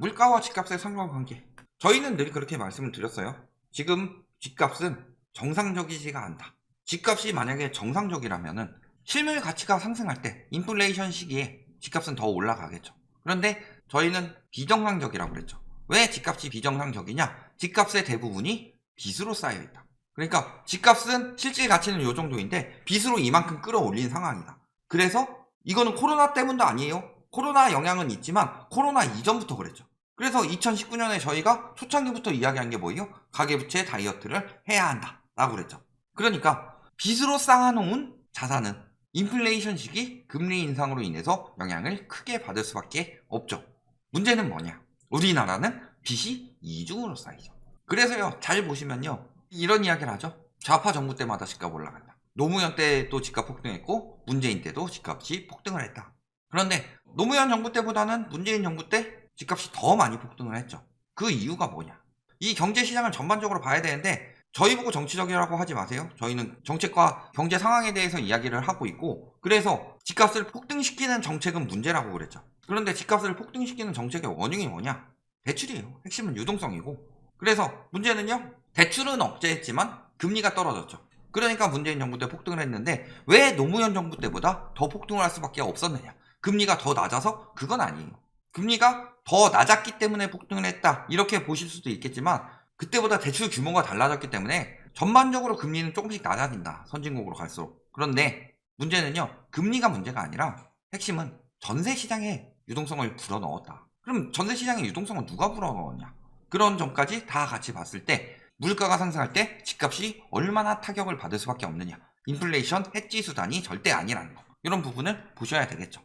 물가와 집값의 상관관계. 저희는 늘 그렇게 말씀을 드렸어요. 지금 집값은 정상적이지가 않다. 집값이 만약에 정상적이라면은 실물 가치가 상승할 때 인플레이션 시기에 집값은 더 올라가겠죠. 그런데 저희는 비정상적이라고 그랬죠. 왜 집값이 비정상적이냐? 집값의 대부분이 빚으로 쌓여 있다. 그러니까 집값은 실질 가치는 이 정도인데 빚으로 이만큼 끌어올린 상황이다. 그래서 이거는 코로나 때문도 아니에요. 코로나 영향은 있지만 코로나 이전부터 그랬죠. 그래서 2019년에 저희가 초창기부터 이야기한 게 뭐예요? 가계부채 다이어트를 해야 한다 라고 그랬죠. 그러니까 빚으로 쌓아놓은 자산은 인플레이션 시기 금리 인상으로 인해서 영향을 크게 받을 수밖에 없죠. 문제는 뭐냐? 우리나라는 빚이 이중으로 쌓이죠. 그래서요, 잘 보시면요, 이런 이야기를 하죠. 좌파 정부 때마다 집값 올라간다. 노무현 때도 집값 폭등했고 문재인 때도 집값이 폭등을 했다. 그런데 노무현 정부 때보다는 문재인 정부 때 집값이 더 많이 폭등을 했죠. 그 이유가 뭐냐? 이 경제시장을 전반적으로 봐야 되는데 저희 보고 정치적이라고 하지 마세요. 저희는 정책과 경제 상황에 대해서 이야기를 하고 있고, 그래서 집값을 폭등시키는 정책은 문제라고 그랬죠. 그런데 집값을 폭등시키는 정책의 원흉이 뭐냐? 대출이에요. 핵심은 유동성이고. 그래서 문제는요, 대출은 억제했지만 금리가 떨어졌죠. 그러니까 문재인 정부 때 폭등을 했는데 왜 노무현 정부 때보다 더 폭등을 할 수밖에 없었느냐? 금리가 더 낮아서? 그건 아니에요. 금리가 더 낮았기 때문에 폭등을 했다, 이렇게 보실 수도 있겠지만 그때보다 대출 규모가 달라졌기 때문에 전반적으로 금리는 조금씩 낮아진다, 선진국으로 갈수록. 그런데 문제는요, 금리가 문제가 아니라 핵심은 전세시장에 유동성을 불어넣었다. 그럼 전세시장의 유동성은 누가 불어넣었냐? 그런 점까지 다 같이 봤을 때 물가가 상승할 때 집값이 얼마나 타격을 받을 수밖에 없느냐, 인플레이션 해지 수단이 절대 아니라는 거, 이런 부분을 보셔야 되겠죠.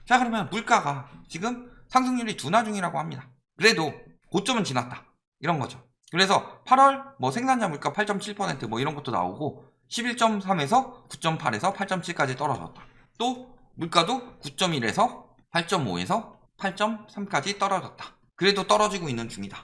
자, 그러면 물가가 지금 상승률이 둔화 중이라고 합니다. 그래도 고점은 지났다, 이런 거죠. 그래서 8월 생산자 물가 8.7% 이런 것도 나오고 11.3에서 9.8에서 8.7까지 떨어졌다. 또 물가도 9.1에서 8.5에서 8.3까지 떨어졌다. 그래도 떨어지고 있는 중이다.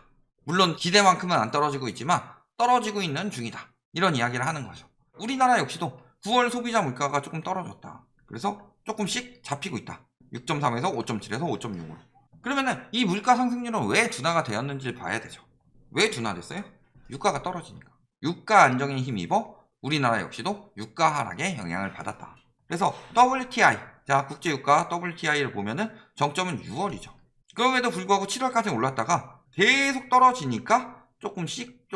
물론 기대만큼은 안 떨어지고 있지만 떨어지고 있는 중이다, 이런 이야기를 하는 거죠. 우리나라 역시도 9월 소비자 물가가 조금 떨어졌다. 그래서 조금씩 잡히고 있다. 6.3에서 5.7에서 5.6으로. 그러면은 이 물가 상승률은 왜 둔화가 되었는지 봐야 되죠. 왜 둔화됐어요? 유가가 떨어지니까. 유가 안정에 힘입어 우리나라 역시도 유가 하락에 영향을 받았다. 그래서 WTI, 자, 국제유가 WTI를 보면은 정점은 6월이죠. 그럼에도 불구하고 7월까지 올랐다가 계속 떨어지니까 조금씩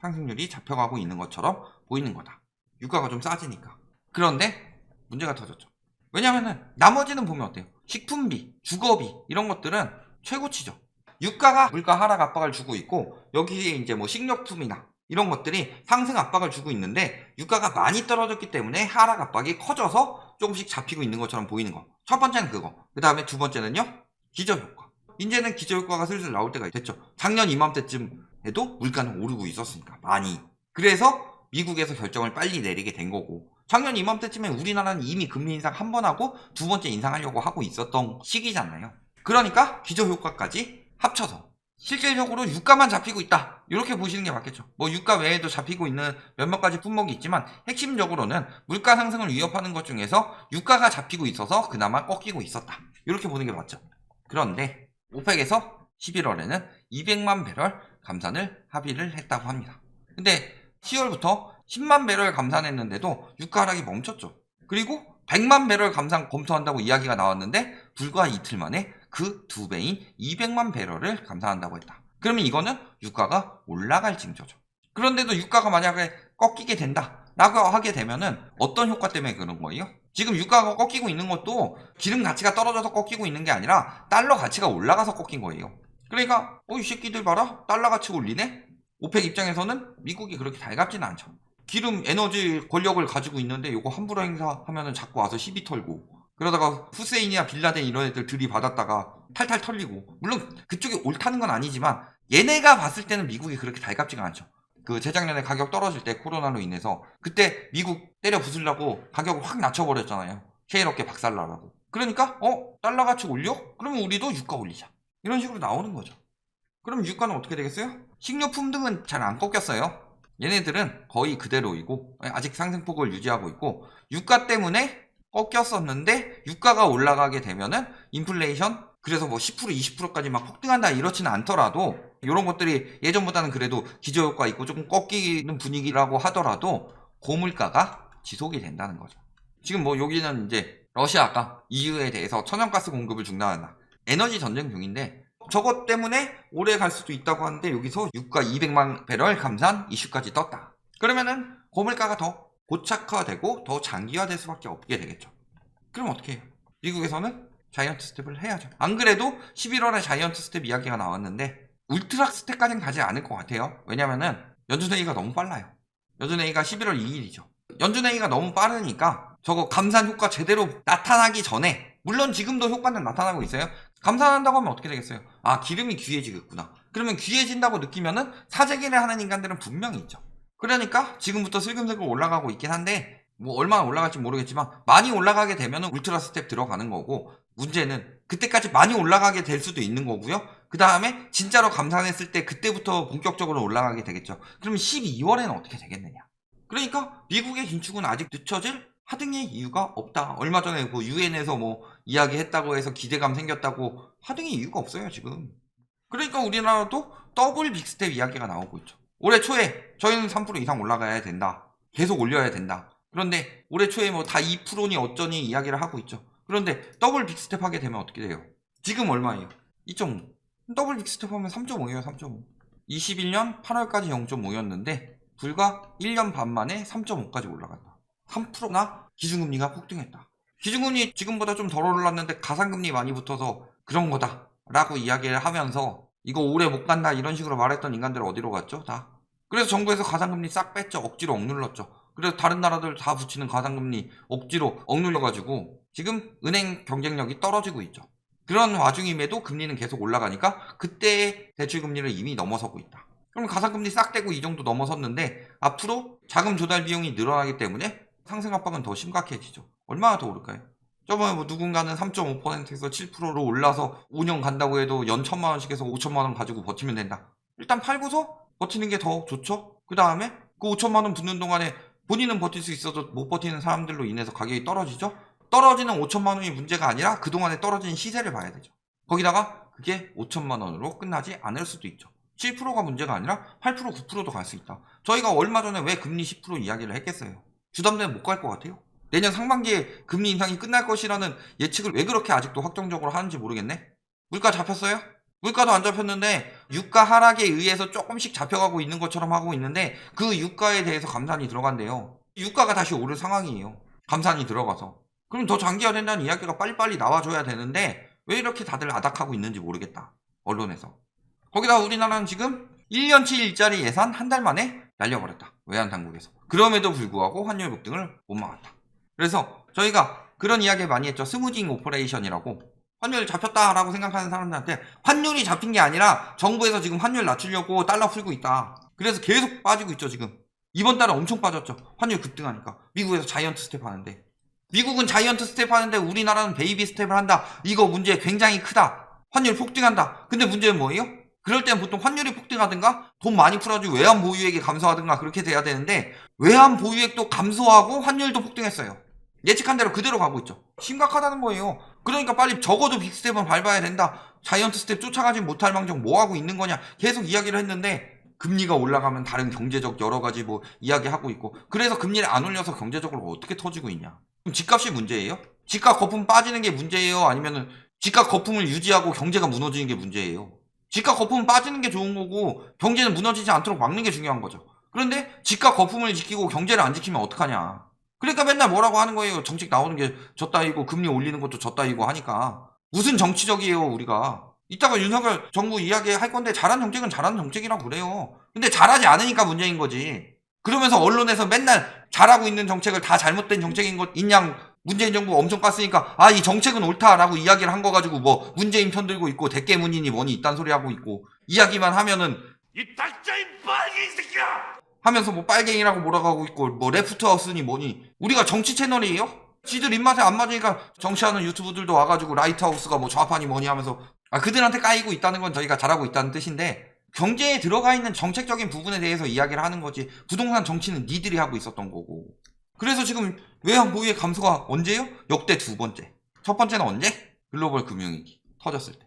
상승률이 잡혀가고 있는 것처럼 보이는 거다. 유가가 좀 싸지니까. 그런데 문제가 터졌죠. 왜냐면은 나머지는 보면 어때요? 식품비, 주거비 이런 것들은 최고치죠. 유가가 물가 하락 압박을 주고 있고 여기에 이제 식료품이나 이런 것들이 상승 압박을 주고 있는데 유가가 많이 떨어졌기 때문에 하락 압박이 커져서 조금씩 잡히고 있는 것처럼 보이는 거. 첫 번째는 그거. 그 다음에 두 번째는요, 기저효과. 이제는 기저효과가 슬슬 나올 때가 됐죠. 작년 이맘때쯤에도 물가는 오르고 있었으니까 많이. 그래서 미국에서 결정을 빨리 내리게 된 거고, 작년 이맘때쯤에 우리나라는 이미 금리 인상 한 번 하고 두 번째 인상하려고 하고 있었던 시기잖아요. 그러니까 기저효과까지 합쳐서 실질적으로 유가만 잡히고 있다, 이렇게 보시는 게 맞겠죠. 유가 외에도 잡히고 있는 몇몇 가지 품목이 있지만 핵심적으로는 물가 상승을 위협하는 것 중에서 유가가 잡히고 있어서 그나마 꺾이고 있었다, 이렇게 보는 게 맞죠. 그런데 오펙에서 11월에는 200만 배럴 감산을 합의를 했다고 합니다. 근데 10월부터 10만 배럴 감산했는데도 유가 하락이 멈췄죠. 그리고 100만 배럴 감산 검토한다고 이야기가 나왔는데 불과 이틀 만에 그 2배인 200만 배럴을 감산한다고 했다. 그러면 이거는 유가가 올라갈 징조죠. 그런데도 유가가 만약에 꺾이게 된다 라고 하게 되면은 어떤 효과 때문에 그런 거예요? 지금 유가가 꺾이고 있는 것도 기름 가치가 떨어져서 꺾이고 있는 게 아니라 달러 가치가 올라가서 꺾인 거예요. 그러니까 이 새끼들 봐라, 달러 가치 올리네? 오펙 입장에서는 미국이 그렇게 달갑지는 않죠. 기름 에너지 권력을 가지고 있는데 이거 함부로 행사하면은 자꾸 와서 시비 털고, 그러다가 후세인이나 빌라덴 이런 애들 들이받았다가 탈탈 털리고, 물론 그쪽이 옳다는 건 아니지만 얘네가 봤을 때는 미국이 그렇게 달갑지가 않죠. 그 재작년에 가격 떨어질 때 코로나로 인해서 그때 미국 때려 부수려고 가격을 확 낮춰버렸잖아요. 셰일업계 박살나라고. 그러니까 달러 가치 올려? 그러면 우리도 유가 올리자, 이런 식으로 나오는 거죠. 그럼 유가는 어떻게 되겠어요? 식료품 등은 잘 안 꺾였어요. 얘네들은 거의 그대로이고 아직 상승폭을 유지하고 있고, 유가 때문에 꺾였었는데 유가가 올라가게 되면은 인플레이션 그래서 뭐 10% 20%까지 막 폭등한다 이렇지는 않더라도 이런 것들이 예전보다는 그래도 기저효과 있고 조금 꺾이는 분위기라고 하더라도 고물가가 지속이 된다는 거죠. 지금 뭐 여기는 이제 러시아가 EU에 대해서 천연가스 공급을 중단한다. 에너지 전쟁 중인데 저것 때문에 오래 갈 수도 있다고 하는데 여기서 유가 200만 배럴 감산 이슈까지 떴다. 그러면은 고물가가 더 고착화되고 더 장기화될 수밖에 없게 되겠죠. 그럼 어떻게 해요? 미국에서는 자이언트 스텝을 해야죠. 안 그래도 11월에 자이언트 스텝 이야기가 나왔는데 울트라 스텝까지는 가지 않을 것 같아요. 왜냐면은 연준회의가 너무 빨라요. 연준회의가 11월 2일이죠. 연준회의가 너무 빠르니까 저거 감산 효과 제대로 나타나기 전에, 물론 지금도 효과는 나타나고 있어요. 감산한다고 하면 어떻게 되겠어요? 아, 기름이 귀해지겠구나. 그러면 귀해진다고 느끼면은 사재기를 하는 인간들은 분명히 있죠. 그러니까 지금부터 슬금슬금 올라가고 있긴 한데 뭐 얼마나 올라갈지 모르겠지만 많이 올라가게 되면은 울트라 스텝 들어가는 거고, 문제는 그때까지 많이 올라가게 될 수도 있는 거고요. 그 다음에 진짜로 감산했을 때 그때부터 본격적으로 올라가게 되겠죠. 그러면 12월에는 어떻게 되겠느냐. 그러니까 미국의 긴축은 아직 늦춰질 하등의 이유가 없다. 얼마 전에 뭐 유엔에서 뭐 이야기했다고 해서 기대감 생겼다고 하등의 이유가 없어요 지금. 그러니까 우리나라도 더블 빅스텝 이야기가 나오고 있죠. 올해 초에 저희는 3% 이상 올라가야 된다. 계속 올려야 된다. 그런데 올해 초에 뭐 다 2%니 어쩌니 이야기를 하고 있죠. 그런데 더블 빅스텝 하게 되면 어떻게 돼요? 지금 얼마예요? 2.5. 더블 빅스텝 하면 3.5예요. 3.5. 21년 8월까지 0.5였는데 불과 1년 반 만에 3.5까지 올라간다. 3%나 기준금리가 폭등했다. 기준금리 지금보다 좀 덜 올랐는데 가상금리 많이 붙어서 그런 거다 라고 이야기를 하면서 이거 오래 못 간다 이런 식으로 말했던 인간들 어디로 갔죠? 다. 그래서 정부에서 가상금리 싹 뺐죠. 억지로 억눌렀죠. 그래서 다른 나라들 다 붙이는 가상금리 억지로 억눌려가지고 지금 은행 경쟁력이 떨어지고 있죠. 그런 와중임에도 금리는 계속 올라가니까 그때의 대출금리를 이미 넘어서고 있다. 그럼 가상금리 싹 떼고 이 정도 넘어섰는데 앞으로 자금 조달 비용이 늘어나기 때문에 상승 압박은 더 심각해지죠. 얼마나 더 오를까요? 저번에 뭐 누군가는 3.5%에서 7%로 올라서 5년 간다고 해도 연 1,000만 원씩 해서 5천만 원 가지고 버티면 된다. 일단 팔고서 버티는 게 더 좋죠. 그 다음에 그 5천만 원 붙는 동안에 본인은 버틸 수 있어도 못 버티는 사람들로 인해서 가격이 떨어지죠. 떨어지는 5천만 원이 문제가 아니라 그동안에 떨어진 시세를 봐야 되죠. 거기다가 그게 5천만 원으로 끝나지 않을 수도 있죠. 7%가 문제가 아니라 8%, 9%도 갈 수 있다. 저희가 얼마 전에 왜 금리 10% 이야기를 했겠어요? 주담대는 못 갈 것 같아요. 내년 상반기에 금리 인상이 끝날 것이라는 예측을 왜 그렇게 아직도 확정적으로 하는지 모르겠네. 물가 잡혔어요? 물가도 안 잡혔는데 유가 하락에 의해서 조금씩 잡혀가고 있는 것처럼 하고 있는데 그 유가에 대해서 감산이 들어간대요. 유가가 다시 오를 상황이에요. 감산이 들어가서. 그럼 더 장기화된다는 이야기가 빨리빨리 나와줘야 되는데 왜 이렇게 다들 아닥하고 있는지 모르겠다. 언론에서. 거기다 우리나라는 지금 1년치 일자리 예산 한 달 만에 날려버렸다. 외환당국에서. 그럼에도 불구하고 환율 급등을 못 막았다. 그래서 저희가 그런 이야기 많이 했죠. 스무징 오퍼레이션이라고. 환율 잡혔다라고 생각하는 사람들한테 환율이 잡힌 게 아니라 정부에서 지금 환율 낮추려고 달러 풀고 있다. 그래서 계속 빠지고 있죠 지금. 이번 달에 엄청 빠졌죠. 환율 급등하니까. 미국에서 자이언트 스텝 하는데. 미국은 자이언트 스텝 하는데 우리나라는 베이비 스텝을 한다. 이거 문제 굉장히 크다. 환율 폭등한다. 근데 문제는 뭐예요? 그럴 때는 보통 환율이 폭등하든가 돈 많이 풀어주고 외환 보유액이 감소하든가 그렇게 돼야 되는데 외환 보유액도 감소하고 환율도 폭등했어요. 예측한 대로 그대로 가고 있죠. 심각하다는 거예요. 그러니까 빨리 적어도 빅스텝은 밟아야 된다. 자이언트 스텝 쫓아가지 못할 망정 뭐하고 있는 거냐 계속 이야기를 했는데 금리가 올라가면 다른 경제적 여러 가지 뭐 이야기하고 있고 그래서 금리를 안 올려서 경제적으로 어떻게 터지고 있냐. 그럼 집값이 문제예요? 집값 거품 빠지는 게 문제예요? 아니면 집값 거품을 유지하고 경제가 무너지는 게 문제예요? 집값 거품은 빠지는 게 좋은 거고 경제는 무너지지 않도록 막는 게 중요한 거죠. 그런데 집값 거품을 지키고 경제를 안 지키면 어떡하냐. 그러니까 맨날 뭐라고 하는 거예요. 정책 나오는 게 저 따위고 금리 올리는 것도 저 따위고 하니까. 무슨 정치적이에요 우리가. 이따가 윤석열 정부 이야기할 건데 잘한 정책은 잘하는 정책이라고 그래요. 근데 잘하지 않으니까 문제인 거지. 그러면서 언론에서 맨날 잘하고 있는 정책을 다 잘못된 정책인 것 인양 문재인 정부 엄청 깠으니까 아 이 정책은 옳다라고 이야기를 한 거 가지고 뭐 문재인 편 들고 있고 대깨문이니 뭐니 이딴 소리 하고 있고 이야기만 하면은 이 닥쳐인 빨갱이 새끼야 하면서 뭐 빨갱이라고 뭐라고 하고 있고 뭐 레프트하우스니 뭐니 우리가 정치 채널이에요? 지들 입맛에 안 맞으니까 정치하는 유튜브들도 와가지고 라이트하우스가 뭐 좌파니 뭐니 하면서 아 그들한테 까이고 있다는 건 저희가 잘하고 있다는 뜻인데 경제에 들어가 있는 정책적인 부분에 대해서 이야기를 하는 거지 부동산 정치는 니들이 하고 있었던 거고 그래서 지금 외환 보유액 감소가 언제요? 역대 두 번째. 첫 번째는 언제? 글로벌 금융위기. 터졌을 때.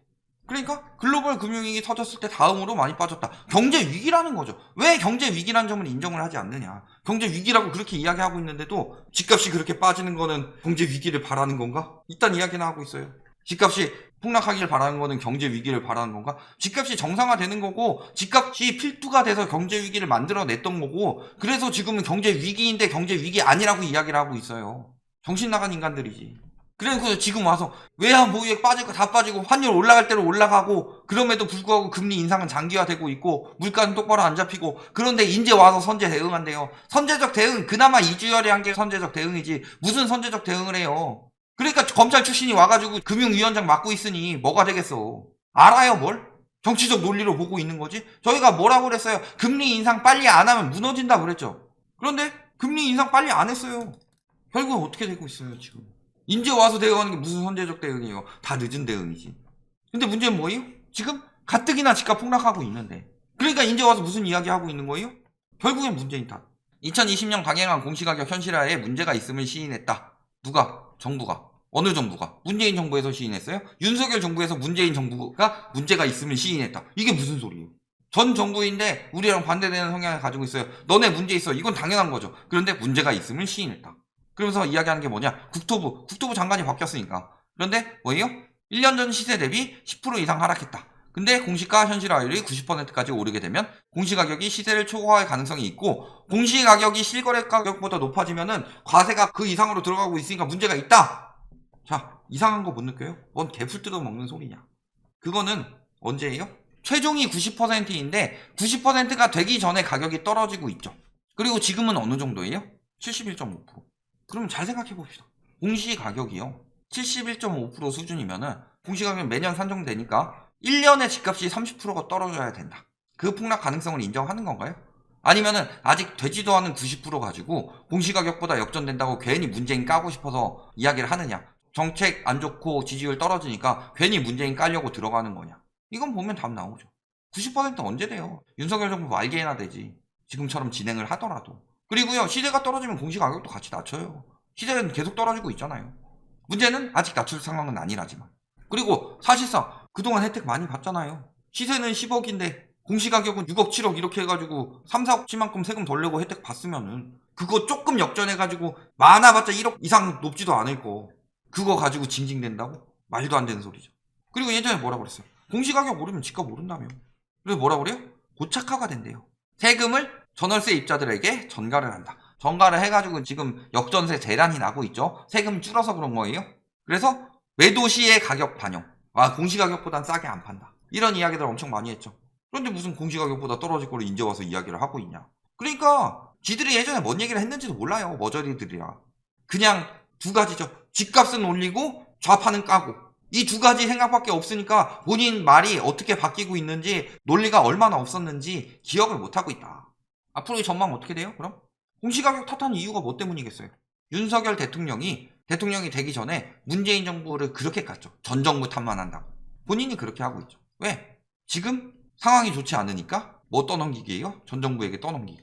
그러니까 글로벌 금융위기 터졌을 때 다음으로 많이 빠졌다. 경제 위기라는 거죠. 왜 경제 위기라는 점을 인정을 하지 않느냐. 경제 위기라고 그렇게 이야기하고 있는데도 집값이 그렇게 빠지는 거는 경제 위기를 바라는 건가? 이딴 이야기나 하고 있어요. 집값이 폭락하길 바라는 거는 경제 위기를 바라는 건가? 집값이 정상화되는 거고 집값이 필두가 돼서 경제 위기를 만들어냈던 거고 그래서 지금은 경제 위기인데 경제 위기 아니라고 이야기를 하고 있어요. 정신 나간 인간들이지. 그래서 지금 와서 외환 보유액 빠질 거 다 빠지고 환율 올라갈 대로 올라가고 그럼에도 불구하고 금리 인상은 장기화되고 있고 물가는 똑바로 안 잡히고 그런데 이제 와서 선제 대응한대요. 선제적 대응 그나마 이주열이 한 게 선제적 대응이지 무슨 선제적 대응을 해요. 그러니까 검찰 출신이 와가지고 금융위원장 맡고 있으니 뭐가 되겠어. 알아요 뭘? 정치적 논리로 보고 있는 거지. 저희가 뭐라고 그랬어요. 금리 인상 빨리 안 하면 무너진다 그랬죠. 그런데 금리 인상 빨리 안 했어요. 결국은 어떻게 되고 있어요 지금. 이제 와서 대응하는 게 무슨 선제적 대응이에요. 다 늦은 대응이지. 근데 문제는 뭐예요? 지금 가뜩이나 집값 폭락하고 있는데 그러니까 이제 와서 무슨 이야기 하고 있는 거예요? 결국엔 문재인 탓. 2020년 강행한 공시가격 현실화에 문제가 있음을 시인했다. 누가? 정부가. 어느 정부가? 문재인 정부에서 시인했어요? 윤석열 정부에서 문재인 정부가 문제가 있음을 시인했다. 이게 무슨 소리예요? 전 정부인데 우리랑 반대되는 성향을 가지고 있어요. 너네 문제 있어. 이건 당연한 거죠. 그런데 문제가 있음을 시인했다. 그러면서 이야기하는 게 뭐냐? 국토부 장관이 바뀌었으니까. 그런데 뭐예요? 1년 전 시세 대비 10% 이상 하락했다. 근데 공시가 현실화율이 90%까지 오르게 되면 공시가격이 시세를 초과할 가능성이 있고 공시가격이 실거래 가격보다 높아지면은 과세가 그 이상으로 들어가고 있으니까 문제가 있다. 자, 이상한 거 못 느껴요? 뭔 개풀 뜯어먹는 소리냐. 그거는 언제예요? 최종이 90%인데 90%가 되기 전에 가격이 떨어지고 있죠. 그리고 지금은 어느 정도예요? 71.5%. 그러면 잘 생각해 봅시다. 공시가격이요. 71.5% 수준이면은 공시가격이 매년 산정되니까 1년에 집값이 30%가 떨어져야 된다. 그 폭락 가능성을 인정하는 건가요? 아니면은 아직 되지도 않은 90% 가지고 공시가격보다 역전된다고 괜히 문재인 까고 싶어서 이야기를 하느냐. 정책 안 좋고 지지율 떨어지니까 괜히 문재인 까려고 들어가는 거냐. 이건 보면 답 나오죠. 90% 언제 돼요? 윤석열 정부 말기에나 되지. 지금처럼 진행을 하더라도. 그리고요, 시세가 떨어지면 공시가격도 같이 낮춰요. 시세는 계속 떨어지고 있잖아요. 문제는 아직 낮출 상황은 아니라지만. 그리고 사실상 그동안 혜택 많이 받잖아요. 시세는 10억인데 공시가격은 6억 7억 이렇게 해가지고 3, 4억 치만큼 세금 덜 내고 혜택 받으면은 그거 조금 역전해가지고 많아봤자 1억 이상 높지도 않을 거 그거 가지고 징징댄다고? 말도 안 되는 소리죠. 그리고 예전에 뭐라 그랬어요? 공시가격 오르면 집값 오른다며. 그래서 뭐라 그래요? 고착화가 된대요. 세금을 전월세 입자들에게 전가를 한다. 전가를 해가지고 지금 역전세 대란이 나고 있죠. 세금 줄어서 그런 거예요. 그래서 매도 시의 가격 반영. 공시가격보단 싸게 안 판다. 이런 이야기들 엄청 많이 했죠. 그런데 무슨 공시가격보다 떨어질 거를 이제 와서 이야기를 하고 있냐. 그러니까 지들이 예전에 뭔 얘기를 했는지도 몰라요. 머저리들이라. 그냥 두 가지죠. 집값은 올리고 좌파는 까고. 이 두 가지 생각밖에 없으니까 본인 말이 어떻게 바뀌고 있는지 논리가 얼마나 없었는지 기억을 못하고 있다. 앞으로의 전망 어떻게 돼요? 그럼? 공시가격 탓하는 이유가 뭐 때문이겠어요? 윤석열 대통령이 되기 전에 문재인 정부를 그렇게 깠죠. 전 정부 탓만 한다고. 본인이 그렇게 하고 있죠. 왜? 지금 상황이 좋지 않으니까 뭐 떠넘기기예요? 전 정부에게 떠넘기기.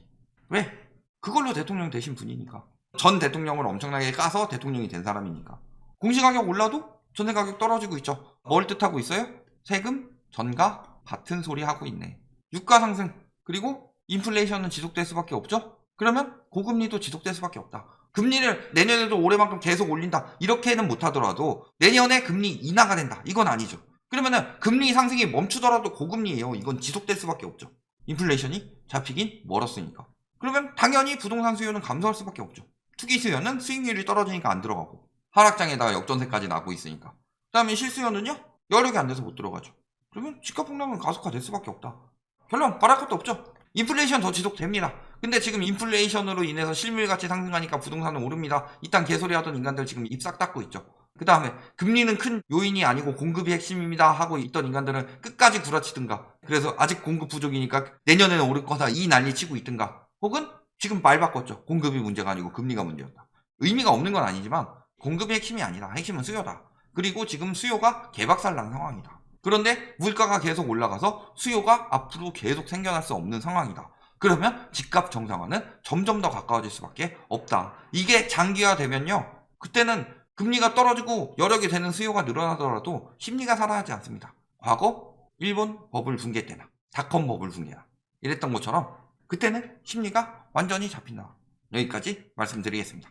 왜? 그걸로 대통령 되신 분이니까. 전 대통령을 엄청나게 까서 대통령이 된 사람이니까. 공시가격 올라도 전세 가격 떨어지고 있죠. 뭘 뜻하고 있어요? 세금, 전가, 같은 소리 하고 있네. 유가 상승, 그리고 인플레이션은 지속될 수밖에 없죠? 그러면 고금리도 지속될 수밖에 없다. 금리를 내년에도 올해만큼 계속 올린다. 이렇게는 못하더라도 내년에 금리 인하가 된다. 이건 아니죠. 그러면은 금리 상승이 멈추더라도 고금리예요. 이건 지속될 수밖에 없죠. 인플레이션이 잡히긴 멀었으니까. 그러면 당연히 부동산 수요는 감소할 수밖에 없죠. 투기 수요는 수익률이 떨어지니까 안 들어가고 하락장에다가 역전세까지 나고 있으니까. 그 다음에 실수요는요? 여력이 안 돼서 못 들어가죠. 그러면 집값 폭락은 가속화될 수밖에 없다. 결론 바랄 것도 없죠. 인플레이션 더 지속됩니다. 근데 지금 인플레이션으로 인해서 실물가치 상승하니까 부동산은 오릅니다. 이딴 개소리 하던 인간들 지금 입 싹 닫고 있죠. 그 다음에 금리는 큰 요인이 아니고 공급이 핵심입니다 하고 있던 인간들은 끝까지 구라치든가, 그래서 아직 공급 부족이니까 내년에는 오를 거다 이 난리 치고 있든가, 혹은 지금 말 바꿨죠. 공급이 문제가 아니고 금리가 문제였다. 의미가 없는 건 아니지만 공급이 핵심이 아니다. 핵심은 수요다. 그리고 지금 수요가 개박살 난 상황이다. 그런데 물가가 계속 올라가서 수요가 앞으로 계속 생겨날 수 없는 상황이다. 그러면 집값 정상화는 점점 더 가까워질 수밖에 없다. 이게 장기화되면요, 그때는 금리가 떨어지고 여력이 되는 수요가 늘어나더라도 심리가 살아나지 않습니다. 과거 일본 버블 붕괴 때나 닷컴 버블 붕괴나 이랬던 것처럼 그때는 심리가 완전히 잡힌다. 여기까지 말씀드리겠습니다.